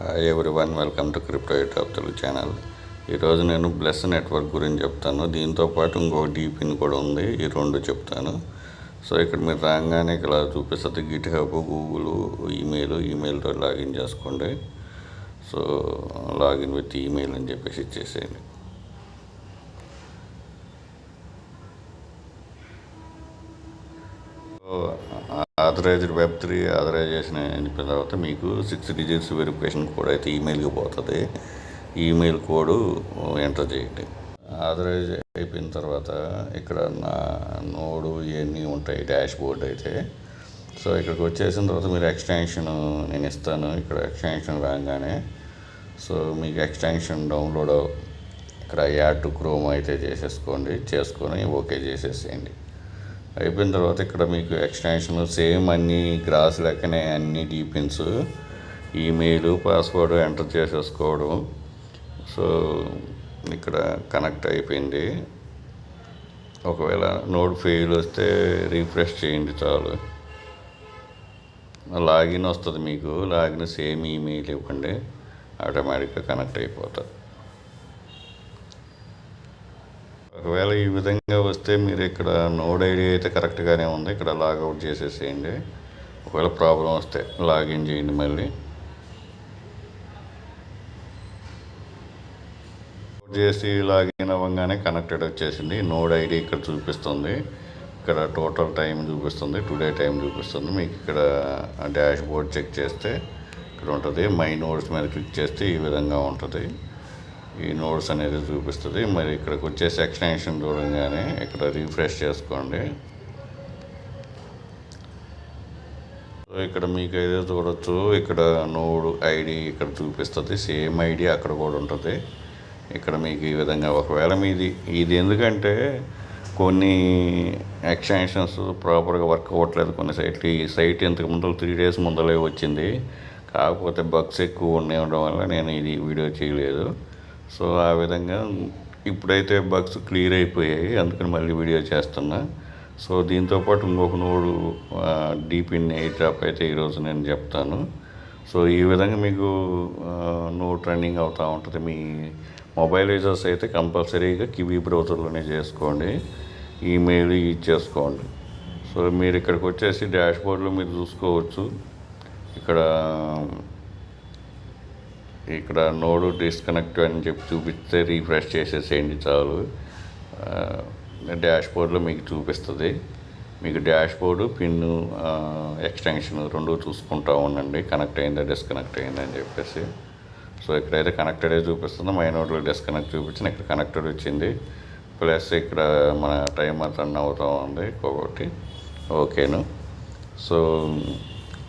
Hi everyone, welcome to crypto YouTube Telugu channel. ఈరోజు నేను bless network గురించి చెప్తాను. దీంతోపాటు ఇంకో డీపిన్ కూడా ఉంది, ఈ రెండు చెప్తాను. సో ఇక్కడ మీరు రాగానే ఇక్కడ చూపిస్తుంది గిట్ హబ్, గూగుల్, ఈమెయిల్తో లాగిన్ చేసుకోండి. సో లాగిన్ విత్ ఈమెయిల్ అని చెప్పేసి ఇచ్చేసేయండి. ఆథరైజ్డ్ వెబ్3 ఆథరైజేషన్ అయిన తర్వాత మీకు 6 డిజిట్స్ వెరిఫికేషన్ కోడ్ అయితే ఈమెయిల్కి పోతుంది. ఈమెయిల్ కోడ్ ఎంటర్ చేయండి. ఆథరైజ్ అయిపోయిన తర్వాత ఇక్కడ నా నోడు ఇవన్నీ ఉంటాయి, డాష్ బోర్డ్ అయితే. సో ఇక్కడికి వచ్చేసిన తర్వాత మీరు ఎక్స్టెన్షన్ నేను ఇస్తాను. ఇక్కడ ఎక్స్టెన్షన్ రాగానే సో మీకు ఎక్స్టెన్షన్ డౌన్లోడ్ ఇక్కడ యాడ్ టు క్రోమ్ అయితే చేసుకొని ఓకే చేసేసేయండి. అయిపోయిన తర్వాత ఇక్కడ మీకు ఎక్స్టెన్షన్ సేమ్ అన్ని గ్రాస్ లెక్కనే అన్ని డీపిన్స్, ఈమెయిల్, పాస్వర్డ్ ఎంటర్ చేసేసుకోవడం. సో ఇక్కడ కనెక్ట్ అయిపోయింది. ఒకవేళ నోడ్ ఫెయిల్ వస్తే రీఫ్రెష్ చేయండి చాలు. లాగిన్ వస్తుంది మీకు. లాగిన్ సేమ్ ఈమెయిల్ ఇవ్వండి, ఆటోమేటిక్గా కనెక్ట్ అయిపోతుంది. ఒకవేళ ఈ విధంగా వస్తే మీరు ఇక్కడ నోడ్ ఐడి అయితే కరెక్ట్గానే ఉంది, ఇక్కడ లాగౌట్ చేసేసేయండి. ఒకవేళ ప్రాబ్లం వస్తే లాగిన్ చేయండి. మళ్ళీ చేసి లాగిన్ అవ్వగానే కనెక్టెడ్ వచ్చేసింది. నోడ్ ఐడి ఇక్కడ చూపిస్తుంది, ఇక్కడ టోటల్ టైం చూపిస్తుంది, టుడే టైం చూపిస్తుంది. మీకు ఇక్కడ డాష్ బోర్డ్ చెక్ చేస్తే ఇక్కడ ఉంటుంది. మై నోడ్స్ మీద క్లిక్ చేస్తే ఈ విధంగా ఉంటుంది. ఈ నోట్స్ అనేది చూపిస్తుంది. మరి ఇక్కడికి వచ్చేసి ఎక్స్టెన్షన్ చూడగానే ఇక్కడ రీఫ్రెష్ చేసుకోండి. సో ఇక్కడ మీకు అయితే చూడొచ్చు, ఇక్కడ నోడ్ ఐడి ఇక్కడ చూపిస్తుంది, సేమ్ ఐడి అక్కడ కూడా ఉంటుంది. ఇక్కడ మీకు ఈ విధంగా ఒకవేళ ఇది ఎందుకంటే కొన్ని ఎక్స్టెన్షన్స్ ప్రాపర్గా వర్క్ అవ్వట్లేదు. కొన్ని సైట్ ఇంతకు ముందు 3 days ముందలే వచ్చింది, కాకపోతే బగ్స్ ఎక్కువ ఉండడం వల్ల నేను ఇది వీడియో చేయలేదు. సో ఆ విధంగా ఇప్పుడైతే బగ్స్ క్లియర్ అయిపోయాయి, అందుకని మళ్ళీ వీడియో చేస్తున్నా. సో దీంతోపాటు ఇంకొక నోడు డీపిన్ ఎయిర్ డ్రాప్ అయితే ఈరోజు నేను చెప్తాను. సో ఈ విధంగా మీకు నోట్ రన్నింగ్ అవుతూ ఉంటుంది. మీ మొబైల్ యూజర్స్ అయితే కంపల్సరీగా కివీ బ్రౌజర్లోనే చేసుకోండి, ఈమెయిల్ ఇచ్చేసుకోండి. సో మీరు ఇక్కడికి వచ్చేసి డాష్ బోర్డ్లో మీరు చూసుకోవచ్చు. ఇక్కడ నోడు డిస్కనెక్ట్ అని చెప్పి చూపిస్తే రీఫ్రెష్ చేసేసేయండి చాలు. డాష్ బోర్డ్లో మీకు చూపిస్తుంది. మీకు డాష్ బోర్డు, పిన్ను, ఎక్స్టెన్షన్ రెండు చూసుకుంటూ ఉండండి, కనెక్ట్ అయిందా డిస్కనెక్ట్ అయిందా అని చెప్పేసి. సో ఇక్కడైతే కనెక్టెడే చూపిస్తుంది. మై నోడ్లో డిస్కనెక్ట్ చూపించింది, ఇక్కడ కనెక్టెడ్ వచ్చింది. ప్లస్ ఇక్కడ మన టైమర్ రన్ అవుతూ ఉంది ఒకటి. ఓకేను. సో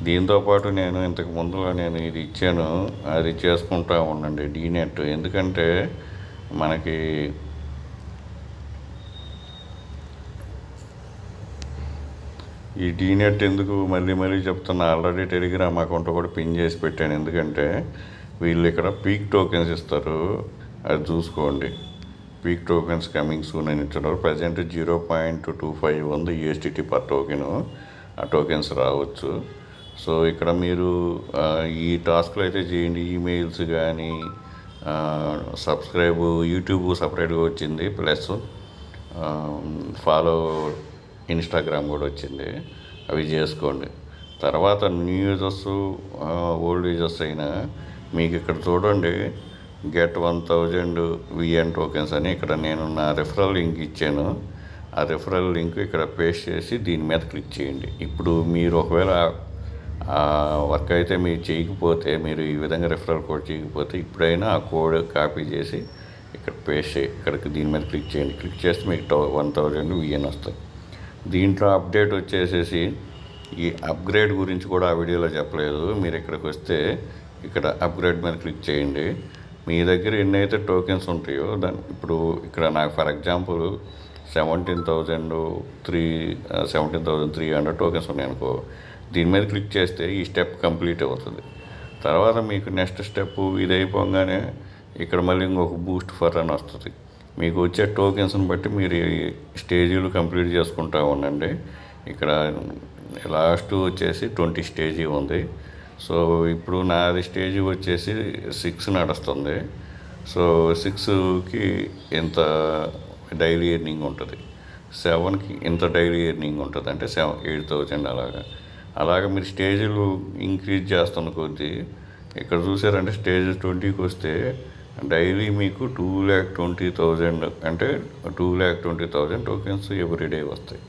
దీంతోపాటు నేను ఇంతకు ముందులో నేను ఇది ఇచ్చాను, అది చేసుకుంటూ ఉండండి డీనెట్. ఎందుకంటే మనకి ఈ డీనెట్ ఎందుకు మళ్ళీ చెప్తున్నా, ఆల్రెడీ టెలిగ్రామ్ అకౌంట్ కూడా పిన్ చేసి పెట్టాను. ఎందుకంటే వీళ్ళు ఇక్కడ పీక్ టోకెన్స్ ఇస్తారు, అది చూసుకోండి. పీక్ టోకెన్స్ కమింగ్ సూన్ అని ఇచ్చారు. ప్రజెంట్ 0.25 ఉంది USDT పర్ టోకెను. ఆ టోకెన్స్ రావచ్చు. సో ఇక్కడ మీరు ఈ టాస్క్లు అయితే చేయండి. ఈమెయిల్స్ కానీ, సబ్స్క్రైబ్, యూట్యూబ్ సపరేట్గా వచ్చింది, ప్లస్ ఫాలో ఇన్స్టాగ్రామ్ కూడా వచ్చింది, అవి చేసుకోండి. తర్వాత న్యూ యూజర్స్, ఓల్డ్ యూజర్స్ అయినా మీకు ఇక్కడ చూడండి, గెట్ 1000 VN టోకెన్స్ అని ఇక్కడ నేను నా రెఫరల్ లింక్ ఇచ్చాను. ఆ రెఫరల్ లింక్ ఇక్కడ పేస్ట్ చేసి దీని మీద క్లిక్ చేయండి. ఇప్పుడు మీరు ఒకవేళ వర్క్ అయితే మీరు చేయకపోతే, మీరు ఈ విధంగా రెఫరల్ కోడ్ చేయకపోతే, ఇప్పుడైనా ఆ కోడ్ కాపీ చేసి ఇక్కడ పేస్ట్ ఇక్కడికి దీని మీద క్లిక్ చేయండి. క్లిక్ చేస్తే మీకు 1000 VN వస్తాయి. దీంట్లో అప్డేట్ వచ్చేసేసి ఈ అప్గ్రేడ్ గురించి కూడా ఆ వీడియోలో చెప్పలేదు. మీరు ఇక్కడికి వస్తే ఇక్కడ అప్గ్రేడ్ మీద క్లిక్ చేయండి. మీ దగ్గర ఎన్నైతే టోకెన్స్ ఉంటాయో ఇప్పుడు ఇక్కడ నాకు ఫర్ ఎగ్జాంపుల్ 17,300 టోకెన్స్ ఉన్నాయి అనుకో. దీని మీద క్లిక్ చేస్తే ఈ స్టెప్ కంప్లీట్ అవుతుంది. తర్వాత మీకు నెక్స్ట్ స్టెప్ ఇది అయిపోగానే ఇక్కడ మళ్ళీ ఇంకొక బూస్ట్ ఫర్ అని వస్తుంది. మీకు వచ్చే టోకెన్స్ని బట్టి మీరు ఈ స్టేజీలు కంప్లీట్ చేసుకుంటూ ఉండండి. ఇక్కడ లాస్ట్ వచ్చేసి 20 స్టేజీ ఉంది. సో ఇప్పుడు నాది స్టేజ్ వచ్చేసి 6 నడుస్తుంది. సో 6కి ఇంత డైలీ ఎర్నింగ్ ఉంటుంది, 7కి ఇంత డైలీ ఎర్నింగ్ ఉంటుంది, అంటే 8,000 అలాగా మీరు స్టేజ్లు ఇంక్రీజ్ చేస్తున్న కొద్దీ ఇక్కడ చూసారంటే స్టేజ్ 20కి వస్తే డైలీ మీకు 2,20,000 అంటే 2,20,000 టోకెన్స్ ఎవ్రీడే వస్తాయి.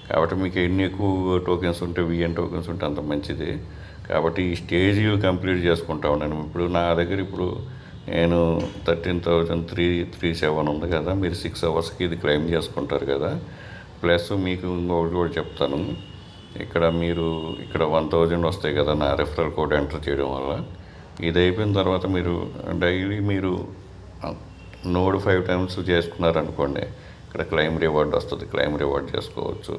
కాబట్టి మీకు ఎన్ని ఎక్కువ టోకెన్స్ ఉంటే విఎన్ టోకెన్స్ ఉంటే అంత మంచిది. కాబట్టి ఈ స్టేజీలు కంప్లీట్ చేసుకుంటా ఉన్నాను. ఇప్పుడు నా దగ్గర ఇప్పుడు నేను 13,337 ఉంది కదా, మీరు 6 అవర్స్కి ఇది క్లెయిమ్ చేసుకుంటారు కదా. ప్లస్ మీకు ఇంకొకటి కూడా చెప్తాను, ఇక్కడ మీరు ఇక్కడ 1,000 వస్తాయి కదా నా రెఫరల్ కోడ్ ఎంటర్ చేయడం వల్ల. ఇది అయిపోయిన తర్వాత మీరు డైలీ మీరు నోడ్ 5 టైమ్స్ చేసుకున్నారనుకోండి, ఇక్కడ క్లెయిమ్ రివార్డ్ వస్తుంది, క్లెయిమ్ రివార్డ్ చేసుకోవచ్చు.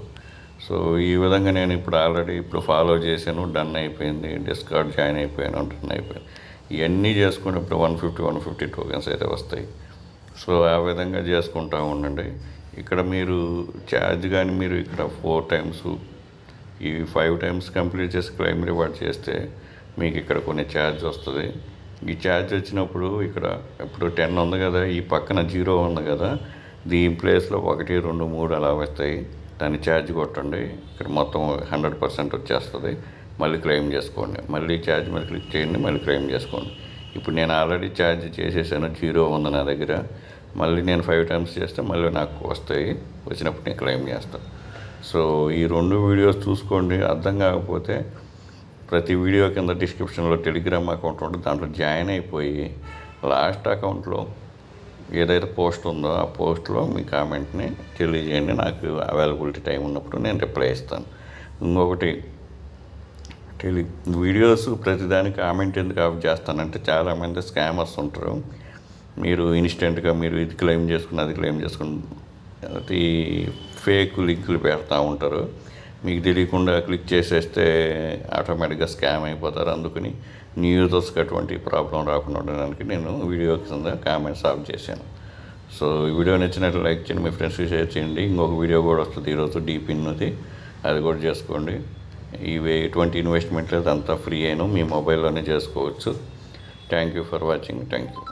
సో ఈ విధంగా నేను ఇప్పుడు ఆల్రెడీ ఫాలో చేశాను, డన్ అయిపోయింది, డిస్కార్డ్ జాయిన్ అయిపోయాను, డన్ అయిపోయింది. ఇవన్నీ చేసుకున్నప్పుడు 150 టోకెన్స్ అయితే వస్తాయి. సో ఆ విధంగా చేసుకుంటూ ఉండండి. ఇక్కడ మీరు ఛార్జ్ కానీ మీరు ఇక్కడ 4 టైమ్స్ ఈ 5 టైమ్స్ కంప్లీట్ చేసి క్లెయిమ్ రివార్డ్ చేస్తే మీకు ఇక్కడ కొన్ని ఛార్జ్ వస్తుంది. ఈ ఛార్జ్ వచ్చినప్పుడు ఇక్కడ ఇప్పుడు 10 ఉంది కదా, ఈ పక్కన 0 ఉంది కదా, దీని ప్లేస్లో 1, 2, 3 అలా వస్తాయి. దాన్ని ఛార్జ్ కొట్టండి, ఇక్కడ మొత్తం 100% వచ్చేస్తుంది. మళ్ళీ క్లెయిమ్ చేసుకోండి, మళ్ళీ ఛార్జ్ మీద క్లిక్ చేయండి, మళ్ళీ క్లెయిమ్ చేసుకోండి. ఇప్పుడు నేను ఆల్రెడీ ఛార్జ్ చేసేసాను, 0 ఉంది నా దగ్గర. మళ్ళీ నేను 5 టైమ్స్ చేస్తే మళ్ళీ నాకు వస్తాయి, వచ్చినప్పుడు నేను క్లెయిమ్ చేస్తాను. సో ఈ 2 వీడియోస్ చూసుకోండి. అర్థం కాకపోతే ప్రతి వీడియో కింద డిస్క్రిప్షన్లో టెలిగ్రామ్ అకౌంట్ ఉంటుంది, దాంట్లో జాయిన్ అయిపోయి లాస్ట్ అకౌంట్లో ఏదైతే పోస్ట్ ఉందో ఆ పోస్ట్లో మీ కామెంట్ని తెలియజేయండి. నాకు అవైలబిలిటీ టైం ఉన్నప్పుడు నేను రిప్లై ఇస్తాను. ఇంకొకటి, వీడియోస్ ప్రతిదానికి కామెంట్ ఎందుకు ఆఫ్ చేస్తానంటే చాలామంది స్కామర్స్ ఉంటారు. మీరు ఇన్స్టెంట్గా మీరు ఇది క్లెయిమ్ చేసుకుని అది క్లెయిమ్ చేసుకుని అది ఫేక్ లింకులు పెడతా ఉంటారు. మీకు తెలియకుండా క్లిక్ చేసేస్తే ఆటోమేటిక్గా స్కామ్ అయిపోతారు. అందుకని న్యూ యూజర్స్కి అటువంటి ప్రాబ్లం రాకుండా ఉండడానికి నేను వీడియో కింద కామెంట్స్ ఆఫ్ చేశాను. సో ఈ వీడియో నచ్చినట్లు లైక్ చేయండి, మీ ఫ్రెండ్స్కి షేర్ చేయండి. ఇంకొక వీడియో కూడా వస్తుంది ఈరోజు, డీపిన్ అది కూడా చేసుకోండి. ఇవి ఎటువంటి ఇన్వెస్ట్మెంట్ లేదు, అంతా ఫ్రీ అయినా మీ మొబైల్లోనే చేసుకోవచ్చు. Thank you for watching. Thank you.